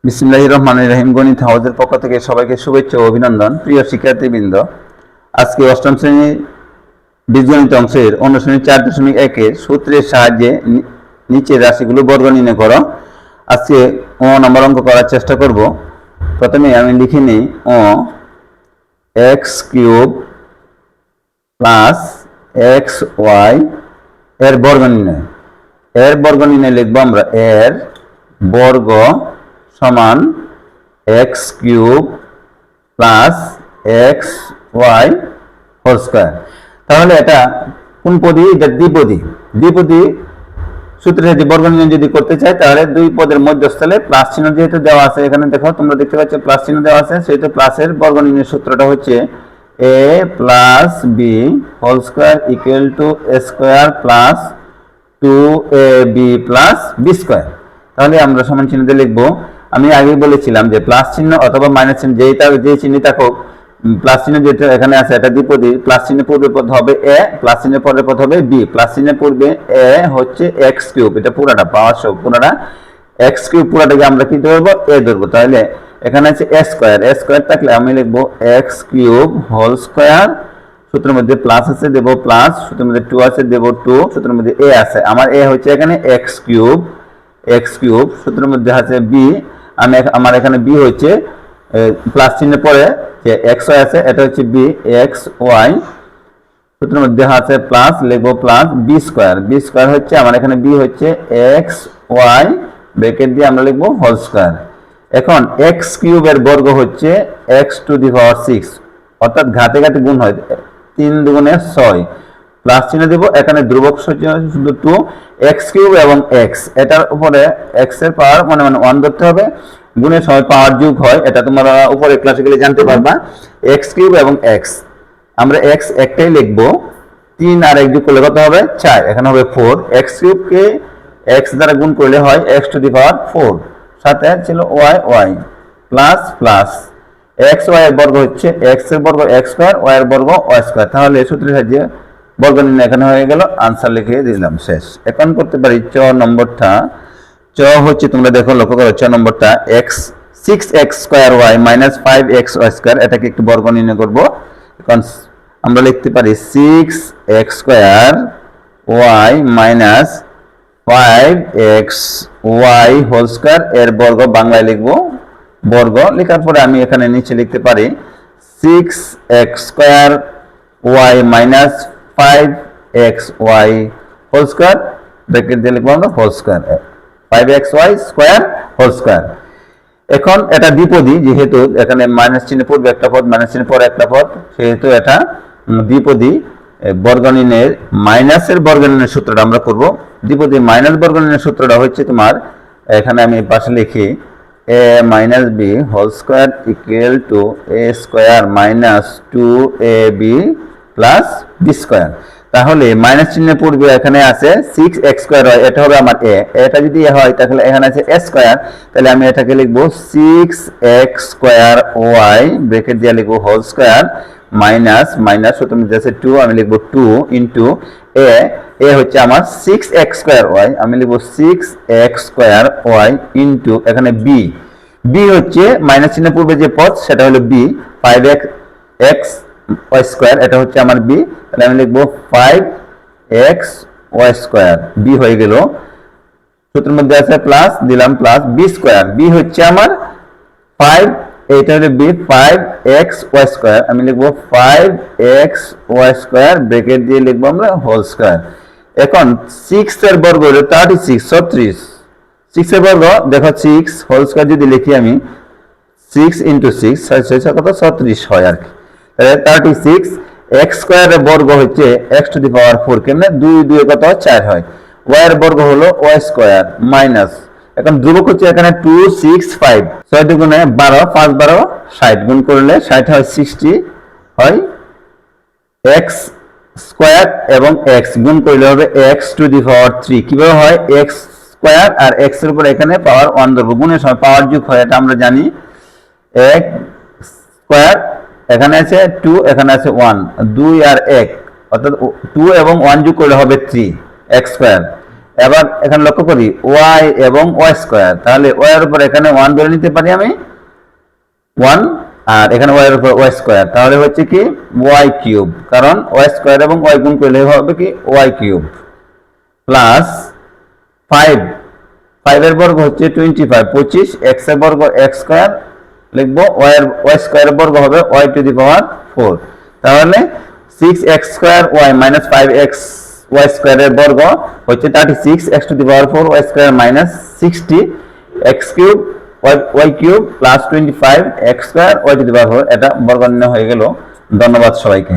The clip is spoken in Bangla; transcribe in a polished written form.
বিসমিল্লাহির রহমানির রহিম। গণিত হাউসের পক্ষ থেকে সবাইকে শুভেচ্ছা ও অভিনন্দন। প্রিয় শিক্ষার্থীবৃন্দ, আজকে অষ্টম শ্রেণী বীজগণিত অংশের অনুশীলনী 4.1 সূত্রের সাহায্যে নিচের রাশিগুলো বর্গ নির্ণয় করো। আজকে নম্বর অঙ্ক করার চেষ্টা করব। প্রথমে আমি লিখে নিই x cube plus x y এর বর্গ নির্ণয়। এর বর্গ নির্ণয় লিখবো আমরা এর বর্গ সমান x cube plus x y whole square. তাহলে এটা কোন পদী? এটা দ্বিপদী। দ্বিপদী সূত্রে যে বর্গ নির্ণয় যদি করতে চাই তাহলে দুই পদের মধ্যস্থলে প্লাস চিহ্ন যেহেতু দেওয়া আছে, এখানে দেখো তোমরা দেখতে পাচ্ছ প্লাস চিহ্ন দেওয়া আছে, সেহেতু প্লাসের বর্গ নির্ণয় সূত্রটা হচ্ছে a plus b whole square equal to a square plus 2ab plus b square. তাহলে আমরা সমান চিহ্ন দিয়ে লিখবো। আমি আগেই বলেছিলাম যে প্লাস চিহ্ন অথবা মাইনাস চিহ্ন যে চিহ্ন থাকুক, প্লাস চিহ্ন যেটা এখানে আছে এটা দ্বিপদী। প্লাস চিহ্নের পূর্বে পদ হবে এ, প্লাস চিহ্নের পরের পদ হবে বি। প্লাস চিহ্নের পূর্বে এ হচ্ছে এক্স কিউব, এটা পুরাটা পাওয়ার সব পুরাটা এক্স কিউব, পুরাটাকে আমরা কি ধরবো? এ ধরবো। তাহলে এখানে আছে এ স্কোয়ার। এ স্কোয়ার থাকলে আমি লিখবো এক্স কিউব হোল স্কোয়ার, সূত্রের মধ্যে প্লাস আছে দেবো প্লাস, সূত্রের মধ্যে 2 আছে দেবো 2, সূত্রের মধ্যে এ আছে, আমার এ হচ্ছে এখানে এক্স কিউব, সূত্রের মধ্যে আছে বি, আমার এখানে বি হচ্ছে প্লাস চিহ্নের পরে যে এক্স ওয়াই আছে, এটা হচ্ছে বি এক্স ওয়াই, সূত্রের মধ্যে আছে প্লাস, লিখবো plus b square. B square হচ্ছে আমার এখানে বি হচ্ছে এক্স ওয়াই, ব্র্যাকেট দিয়ে আমরা লিখবো হোল স্কোয়ার। এখন এক্স কিউবের বর্গ হচ্ছে এক্স টু দি পাওয়ার 6, অর্থাৎ ঘাতে ঘাতে গুণ হয়, 3 দুগুণে 6, প্লাস চিহ্ন দেবো। এখানে ধ্রুবক শুধু 2, এক্স কিউব এবং এক্স, এটার উপরে এক্স এর পাওয়ার মানে 1 ধরতে হবে, গুণের সময় পাওয়ার যোগ হয়, এটা তোমরা উপরে ক্লাসে গেলে জানতে পারবা। এক্স কিউব এবং এক্স, আমরা এক্স একটাই লিখবো, 3 আর 1 যোগ করলে কত হবে? 4, এখানে হবে 4। এক্স কিউবকে এক্স দ্বারা গুণ করলে হয় এক্স টু দি পাওয়ার 4, সাথে ছিল y y plus plus x y এর বর্গ হচ্ছে এক্স এর বর্গ এক্স স্কোয়ার, ওয়াই এর বর্গ ওয়াই স্কোয়ার। তাহলে সূত্রের সাহায্যে বর্গ নির্ণয় এখানে হয়ে গেল, আনসার লিখে দিলাম, শেষ। এখন করতে পারি চ নম্বরটা। চ হচ্ছে তোমরা দেখো, লক্ষ্য করো, চ নম্বরটা x 6x square Y minus 5x Y square, এটাকে একটু বর্গ নির্ণয় করবো। এখন আমরা লিখতে পারি 6x square Y minus 5x y whole square এর বর্গ বাংলায় লিখবো। বর্গ লেখার পরে আমি এখানে নিচে লিখতে পারি 6x square Y minus 5x y whole square, bracket দিয়ে লিখবো আমরা whole square, 5x Y square whole square. এখন এটা দ্বিপদী, যেহেতু এখানে মাইনাস চিহ্ন পূর্বে একটা পদ, মাইনাস চিহ্ন পরে একটা পদ, সেহেতু এটা দ্বিপদী। বর্গ নির্ণয়ের মাইনাসের বর্গ নির্ণয়ের সূত্রটা আমরা করব। দ্বিপদী মাইনাস বর্গ নির্ণয়ের সূত্রটা হচ্ছে তোমার, এখানে আমি পাশে লিখি a minus b whole square equal to a square minus 2ab plus b square. তাহলে মাইনাস চিহ্নের পূর্বে এখানে আছে 6x স্কোয়ার হয়, এটা হবে আমার এ, এটা যদি এ হয় তাহলে এখানে আছে এ স্কোয়ার, তাহলে আমি এটাকে লিখবো 6x স্কোয়ার ওয়াই, ব্র্যাকেট দিয়ে লিখবো হোল স্কোয়ার মাইনাস মাইনাস, সূত্র মধ্যে আছে 2, আমি লিখবো 2 ইন্টু এ হচ্ছে আমার 6x স্কোয়ার ওয়াই, আমি লিখবো 6x স্কোয়ার ওয়াই ইন্টু এখানে বি হচ্ছে মাইনাস চিহ্নের পূর্বে যে পদ সেটা হলো বি, 5x ওয়াই স্কোয়ার, এটা হচ্ছে আমার বি, তাহলে আমি লিখবো 5x ওয়াই স্কোয়ার, বি হয়ে গেল। সূত্রের মধ্যে আছে প্লাস, দিলাম প্লাস বি স্কোয়ার, বি হচ্ছে আমার 5, এইটা হলো বি 5x ওয়াই স্কোয়ার, আমি লিখবো 5x ওয়াই স্কোয়ার, ব্র্যাকেট দিয়ে লিখবো আমরা হোল স্কোয়ার। এখন 6 এর বর্গ হলো 36, 36, 6 এর বর্গ দেখো 6 হোল স্কোয়ার যদি লিখি আমি 6 ইন্টু 6 কত 36 হয় আর কি, তাহলে 36। এক্স স্কোয়ারের বর্গ হচ্ছে এক্স টু দি পাওয়ার 4, কেমনে 2 2 কত 4 হয়, ওয়াই এর বর্গ হলো ওয়াই স্কোয়ার মাইনাস, এখন ধ্রুবক হচ্ছে এখানে 2 6 5, 6 দুগুণে 12, 5 12 60, গুণ করলে 60 হয় 60 হয় এক্স স্কোয়ার এবং এক্স গুণ করলে হবে এক্স টু দি পাওয়ার 3। কিভাবে হয়? এক্স স্কোয়ার আর এক্স এর উপর এখানে পাওয়ার 1 ধরবো, গুণের সময় পাওয়ার যোগ হয়, এটা আমরা জানি। এক স্কোয়ার, এখানে আছে 2, এখানে আছে 1, 2 আর 1 অর্থাৎ 2 এবং 1 যোগ করলে হবে 3 এক্স স্কোয়ার, এবার এখানে লক্ষ্য করি ওয়াই এবং ওয়াই স্কোয়ার, তাহলে ওয়াই এর উপর এখানে 1 ধরে নিতে পারি আমি 1, আর এখানে ওয়াই এর উপর ওয়াই স্কোয়ার, তাহলে হচ্ছে কি ওয়াই কিউব, কারণ ওয়াই স্কোয়ার এবং ওয়াই গুণ করলে হবে কি ওয়াই কিউব, প্লাস 5, 5 এর বর্গ হচ্ছে 25, 25, এক্স এর বর্গ এক্স স্কোয়ার লিখবো, ওয়াই স্কোয়ার এর বর্গ হবে ওয়াই টু দি পাওয়ার 4, তাহলে 6x square Y minus 5x Y square এর বর্গ হচ্ছে 36 x to the power 4 Y square minus 60 x cube Y cube plus 25 x square Y to the power 4, এটা বর্গ নির্ণয় হয়ে গেল। ধন্যবাদ সবাইকে।